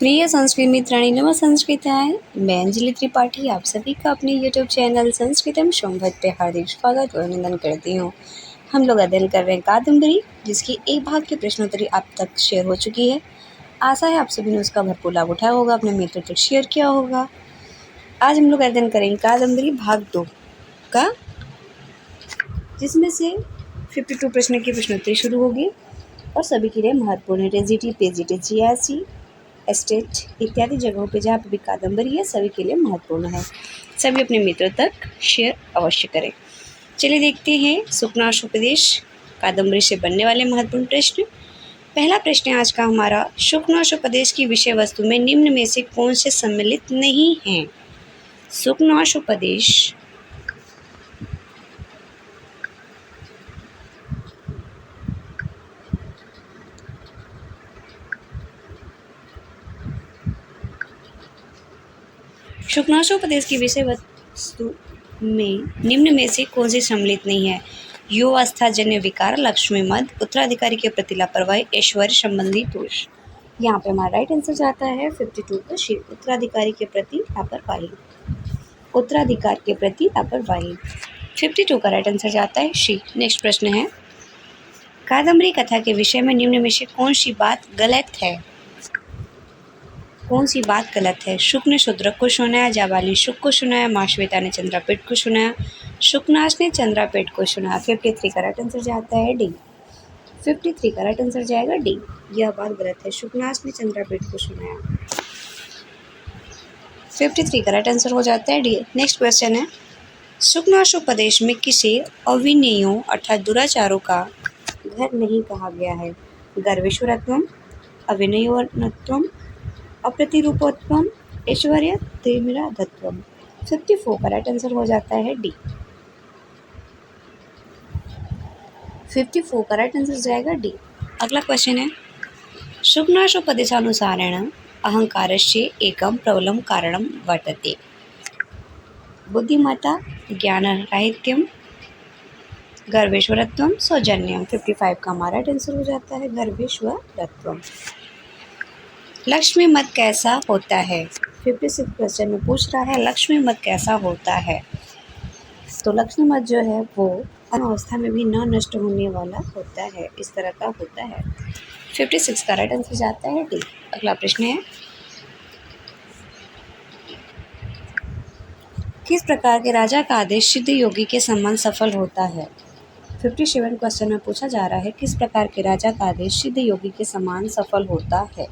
प्रिय संस्कृत मित्राणी नम संस्कृताय। मैं अंजलि त्रिपाठी आप सभी का अपने यूट्यूब चैनल संस्कृतम संवाद पे हार्दिक स्वागत और अभिनंदन करती हूँ। हम लोग अध्ययन कर रहे हैं कादम्बरी, जिसकी एक भाग की प्रश्नोत्तरी आप तक शेयर हो चुकी है। आशा है आप सभी ने उसका भरपूर लाभ उठाया होगा, अपने मित्रों तक शेयर किया होगा। आज हम लोग अध्ययन करेंगे कादम्बरी भाग 2 का, जिसमें से 52 प्रश्न की प्रश्नोत्तरी शुरू होगी और सभी के लिए महत्वपूर्ण है। रेजिटी, पेजिटी, जियासी, एस्टेट इत्यादि जगहों पे जहाँ पे भी कादम्बरी है सभी के लिए महत्वपूर्ण है। सभी अपने मित्रों तक शेयर अवश्य करें। चलिए देखते हैं शुकनाशोपदेश कादम्बरी से बनने वाले महत्वपूर्ण प्रश्न। पहला प्रश्न है आज का हमारा, शुकनाशोपदेश की विषय वस्तु में निम्न में से कौन से सम्मिलित नहीं है? शुकनाशोपदेश शुकनाशोपदेश की विषय वस्तु में निम्न में से कौन सी सम्मिलित नहीं है? यो अवस्थाजन्य विकार, लक्ष्मी मद, उत्तराधिकारी के प्रति लापरवाही, ऐश्वर्य संबंधी दोष। यहाँ पे हमारा राइट आंसर जाता है 52 का शी, उत्तराधिकारी के प्रति लापरवाही। उत्तराधिकार के प्रति लापरवाही 52 का राइट आंसर जाता है शी। नेक्स्ट प्रश्न है, कादम्बरी कथा के विषय में निम्न में से कौन सी बात गलत है? कौन सी बात गलत है? शुक ने शूद्रक को सुनाया, जाबाल ने शुक को सुनाया, माश्वेता ने चंद्रापेट को सुनाया, शुकनाश ने चंद्रापेट को सुनाया। 53 का राइट आंसर जाता है डी। 53 का राइट आंसर जाएगा डी। यह बात गलत है, शुकनाश ने चंद्रापेट को सुनाया। 53 का राइट आंसर हो जाता है डी। नेक्स्ट क्वेश्चन है, शुकनाशोपदेश में किसे अविनयों अर्थात दुराचारों का घर नहीं कहा गया है? गर्वेश्वरत्वम, अविनयोनत्वम, अप्रतिरूपत्वम, ऐश्वर्य तिमिरादत्वम। 54 का राइट आंसर हो जाता है डी। 54 का राइट आंसर जाएगा डी। अगला क्वेश्चन है, शुकनाशोपदेशानुसारेण अहंकारस्य एकं प्रबलं कारणं वर्तते। बुद्धिमत्ता, ज्ञानराहित्यम, गर्वेश्वरत्वम, सौजन्यम। 55 का हमारा राइट आंसर हो जाता है गर्वेश्वरत्वम। लक्ष्मी मत कैसा होता है? 56 क्वेश्चन में पूछ रहा है लक्ष्मी मत कैसा होता है। तो लक्ष्मी मत जो है वो अवस्था में भी न नष्ट होने वाला होता है, इस तरह का होता है। 56 का राइट आंसर जाता है डी। अगला प्रश्न है, किस प्रकार के राजा का आदेश सिद्ध योगी के समान सफल होता है? 57 क्वेश्चन में पूछा जा रहा है किस प्रकार के राजा का आदेश सिद्ध योगी के समान सफल होता है।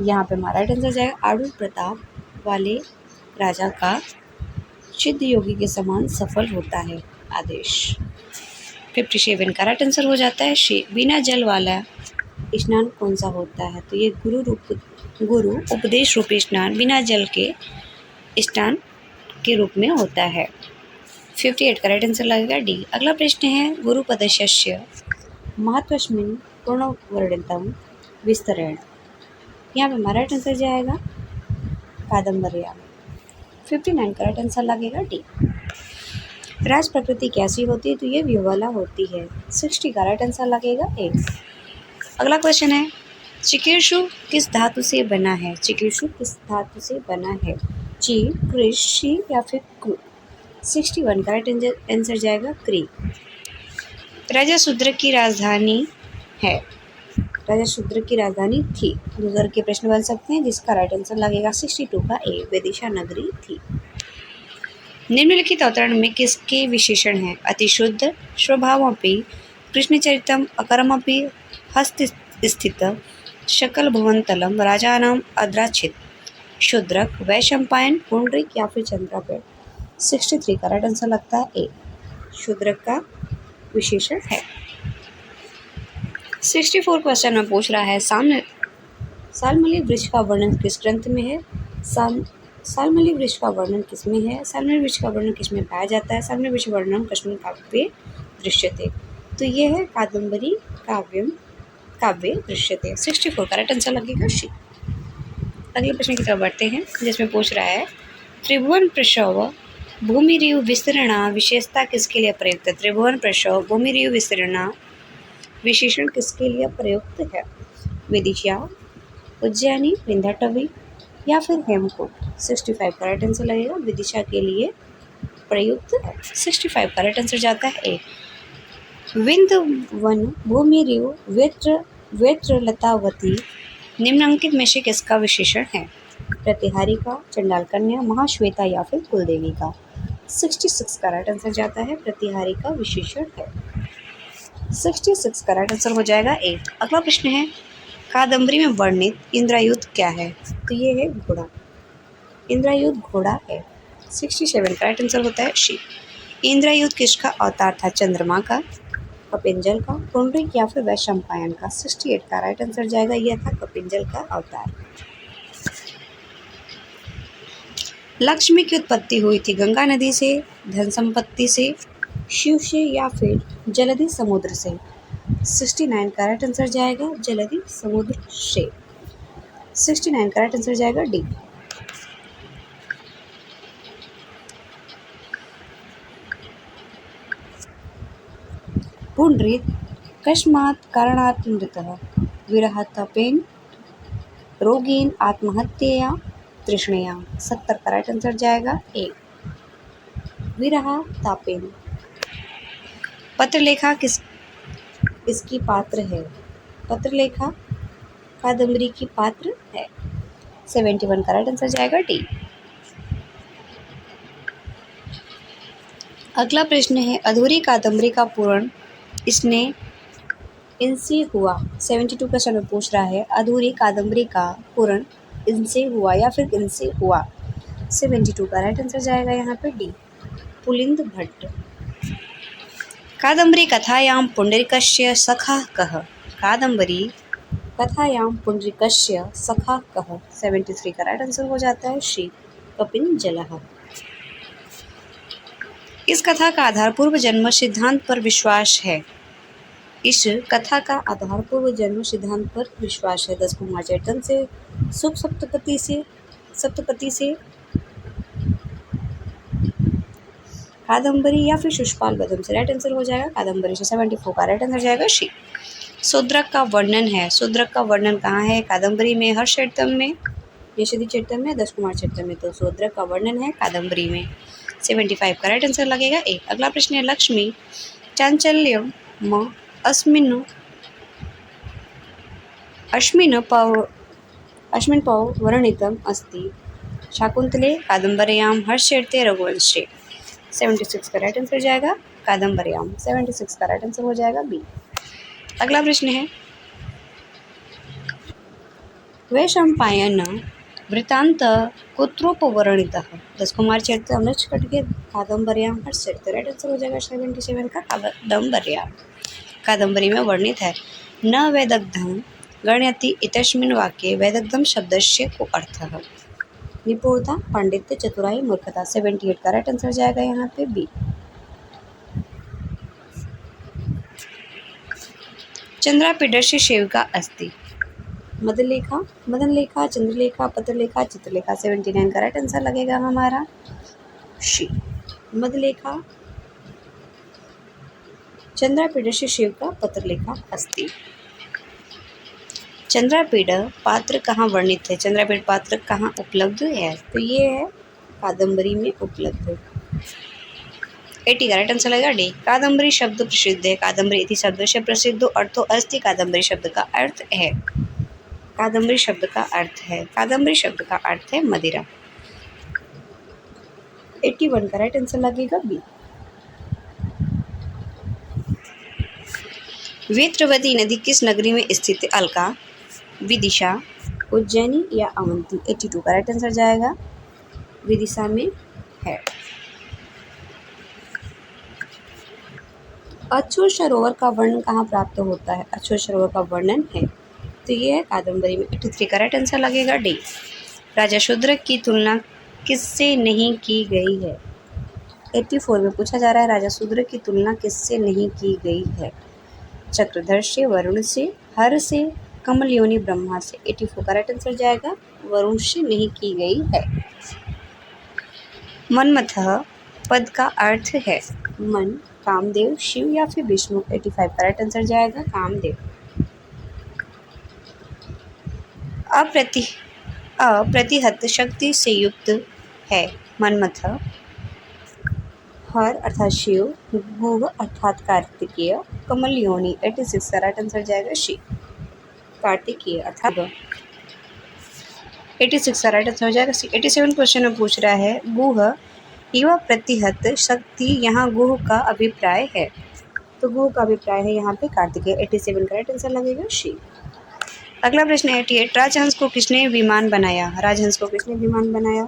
यहाँ पे हमारा राइट आंसर जाएगा आड़ू प्रताप वाले राजा का सिद्ध योगी के समान सफल होता है आदेश। 57 का राइट आंसर हो जाता है शी। बिना जल वाला स्नान कौन सा होता है? तो ये गुरु उपदेश रूपी स्नान बिना जल के स्नान के रूप में होता है। 58 का राइट आंसर लगेगा डी। अगला प्रश्न है, गुरुपदस्य महत्वस्मिन् पूर्णवर्णितम विस्तरेण। यहाँ पे हमारा राइट आंसर जाएगा कादम्बर्या। 59 का राइट आंसर लगेगा डी। राज प्रकृति कैसी होती है? तो ये विह्वला होती है। 60 का राइट आंसर लगेगा ए। अगला क्वेश्चन है, चिकीर्षु किस धातु से बना है? चिकीर्षु किस धातु से बना है? ची, कृषि या फिर क्रू। 61 का राइट आंसर जाएगा क्री। राजा शूद्र की राजधानी है। राजा शूद्र की राजधानी थी। दूसरे के प्रश्न बन सकते हैं, जिसका राइट आंसर लगेगा 62 का ए, विदिशा नगरी थी। निम्नलिखित अवतरण में किसके विशेषण हैं? अतिशुद्ध, स्वभावमपि, कृष्णचरितम, अकरमपि, हस्तस्थित, शकल भुवनतलम, राजानाम अद्राक्षित, शूद्रक, वैशंपायन, पुंडरीक या फिर चंद्रापेट। 63 का राइट आंसर लगता है ए, शूद्रक का विशेषण है। 64 क्वेश्चन में पूछ रहा है, सालमली वृक्ष का वर्णन किस ग्रंथ में है? सालमली वृक्ष का वर्णन किसमें है? सालमली वृक्ष का वर्णन किसमें पाया जाता है? सालमली वृक्ष वर्णन कस्मिन् काव्ये दृश्यते। तो ये है कादम्बरी काव्ये दृश्यते। 64 का राइट आंसर लगेगा शी। अगले प्रश्न की तरफ बढ़ते हैं, जिसमें पूछ रहा है, त्रिभुवन प्रसव भूमिरिव विस्तरणा विशेषता किसके लिए प्रयुक्त है? त्रिभुवन प्रसव भूमिरिव विस्तरणा विशेषण किसके लिए प्रयुक्त है? विदिशा, उज्जैनी, विंध्याटवी या फिर हेमकूट। 65 करेक्ट आंसर लगेगा, विदिशा के लिए प्रयुक्त है। 65 करेक्ट आंसर जाता है ए। विंध्य वन भूमिरिव वेत्र लतावती निम्नलिखित में से किसका विशेषण है? प्रतिहारिका, चंडाल कन्या, महाश्वेता या फिर कुलदेवी का। 66 करेक्ट आंसर जाता है, प्रतिहारिका विशेषण है। 66 करेक्ट आंसर हो जाएगा ए। अगला प्रश्न है, कादम्बरी में वर्णित इंद्रायुध क्या है? तो ये है घोड़ा। इंद्रायुध घोड़ा है। 67 करेक्ट आंसर होता है शी। इंद्रायुध किसका अवतार था? चंद्रमा का, कपिंजल का, पुंडरीक या फिर वैशंपायन का। 68 का राइट आंसर जाएगा, यह था कपिंजल का अवतार। लक्ष्मी की उत्पत्ति हुई थी गंगा नदी से, धन संपत्ति से, शिव से या फिर जलधि समुद्र से। 69 का राइट आंसर जाएगा जलधि समुद्र से। 69 का राइट आंसर जाएगा डी। पुंडरीक कस्मात् कारणात् मृतः? विरहतापेन, रोगेन, आत्महत्यया, तृष्णया। 70 का राइट आंसर जाएगा ए, विरहतापेन। पत्रलेखा इसकी पात्र है? पत्रलेखा कादम्बरी की पात्र है। 71 का राइट आंसर जाएगा डी। अगला प्रश्न है, अधूरी कादम्बरी का पूर्ण इनसे हुआ। 72 क्वेश्चन में पूछ रहा है, अधूरी कादम्बरी का पूर्ण इनसे हुआ या फिर इनसे हुआ। 72 का राइट आंसर जाएगा यहाँ पे डी, पुलिंद भट्ट। कादम्बरी कथायां पुंडरीकस्य सखा कः? कादम्बरी कथायां पुंडरीकस्य सखा कः? 73 का राइट आंसर हो जाता है श्री कपिंजलः। इस कथा का आधार पूर्व जन्म सिद्धांत पर विश्वास है। इस कथा का आधार पूर्व जन्म सिद्धांत पर विश्वास है। 10 कुमार चैतन्य से, सुख सप्तपति से, कादम्बरी या फिर शिशुपाल बदम से। राइट आंसर हो जाएगा कादम्बरी से। 74 का राइट आंसर जाएगा शी। शूद्रक का वर्णन है। शूद्रक का वर्णन कहाँ है? कादम्बरी में, हर्ष चरितम में, यशोदी चरितम में, 10 कुमार चरितम में। तो शूद्रक का वर्णन है कादम्बरी में। 75 का राइट आंसर लगेगा ए। अगला प्रश्न है, लक्ष्मी चांचल्यम अस्मिन् पौ वर्णितम् अस्ति। शाकुंतले, कादम्बर्यां, हर्षचरिते, रघुवंशे। 76 का राइट आंसर जाएगा कादम्बर्यां। 76 का राइट आंसर हो जाएगा बी। अगला प्रश्न है, वैशंपायन वृत्तांत कुत्रोपवर्णितः? 10 कुमार चरित, अमृतकटिके, कादम्बर्यां, हर्षचरिते। राइट आंसर हो जाएगा 77 का कादम्बर्यां। कादम्बरी में वर्णित है। न वैदग्ध्यं गणयति इत्यस्मिन् वाक्ये वैदग्ध्यं शब्दस्य को अर्थः? निपुणता, पांडित्य, चतुराई, मूर्खता। 78 का राइट आंसर जाएगा यहाँ पे बी। चंद्रापीडस्य सेविका अस्ति। मदनलेखा, चंद्रलेखा, पत्रलेखा, चित्रलेखा। 79 का राइट आंसर लगेगा हमारा शी, मदलेखा। चंद्रापीडस्य सेविका पत्रलेखा अस्ति। चंद्रापीड पात्र कहाँ वर्णित है? चंद्रापीड पात्र कहाँ उपलब्ध है? तो ये है कादम्बरी में उपलब्ध। 80 का राइट आंसर लगेगा डी। कादम्बरी शब्द प्रसिद्ध है। कादम्बरी इति शब्द से प्रसिद्ध अर्थो अस्ति। कादम्बरी शब्द का अर्थ है, कादम्बरी शब्द का अर्थ है, कादम्बरी शब्द का अर्थ है मदिरा। 81 का राइट आंसर लगेगा बी। वेत्रवती नदी किस नगरी में स्थित है? अलका, विदिशा, उज्जैनी या अवंती। 82 का राइट आंसर जाएगा विदिशा में है। अछूत सरोवर का वर्णन कहाँ प्राप्त होता है? अछूत सरोवर का वर्णन है तो ये है कादम्बरी में। 83 का राइट आंसर लगेगा डी। राजा शूद्रक की तुलना किससे नहीं की गई है? 84 में पूछा जा रहा है, राजा शूद्रक की तुलना किससे नहीं की गई है? चक्रधर से, वरुण से, हर से, कमलयोनि ब्रह्मा से। 84 का राइट आंसर जाएगा वरुण से नहीं की गई है। मनमथः पद का अर्थ है मन, कामदेव, शिव या फिर विष्णु। 85 का राइट आंसर जाएगा कामदेव। अप्रतिहत शक्ति से युक्त है। मन्मथ, हर अर्थात शिव, गुह अर्थात कार्तिकेय, कमल योनि 86 का राइट आंसर जाएगा शी, कार्तिकेय अर्थात 86 का राइट आंसर हो जाएगा सी। 87 क्वेश्चन में पूछ रहा है गुह एवं प्रतिहत शक्ति, यहाँ गुह का अभिप्राय है, तो गुह का अभिप्राय है यहाँ पे कार्तिकेय। 87 का राइट आंसर लगेगा शी। अगला प्रश्न 88, राजहंस को किसने विमान बनाया? राजहंस को किसने विमान बनाया?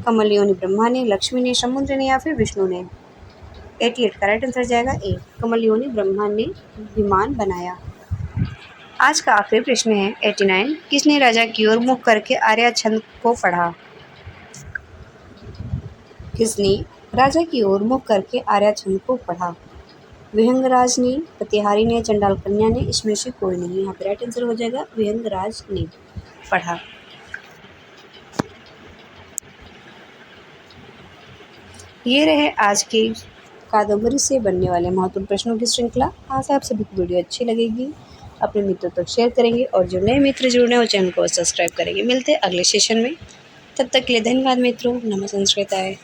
कमल योनि ब्रह्मा ने, लक्ष्मी ने, समुद्र ने या फिर विष्णु ने? 88 का राइट आंसर जाएगा ए, कमल योनि ब्रह्मा ने विमान बनाया। आज का आखिरी प्रश्न है 89, किसने राजा की ओर मुख करके आर्या छंद को पढ़ा? किसने राजा की ओर मुख करके आर्या छंद को पढ़ा? विहंगराज ने, प्रतिहारी ने, चंडाल कन्या ने, इसमें से कोई नहीं। यहाँ पे राइट आंसर हो जाएगा विहंगराज ने पढ़ा। ये रहे आज के कादम्बरी से बनने वाले महत्वपूर्ण प्रश्नों की श्रृंखला। आशा आप सभी को वीडियो अच्छी लगेगी, अपने मित्रों तक शेयर करेंगे और जो नए मित्र जुड़ने वो चैनल को सब्सक्राइब करेंगे। मिलते हैं अगले सेशन में, तब तक के लिए धन्यवाद मित्रों। नमः संस्कृताय।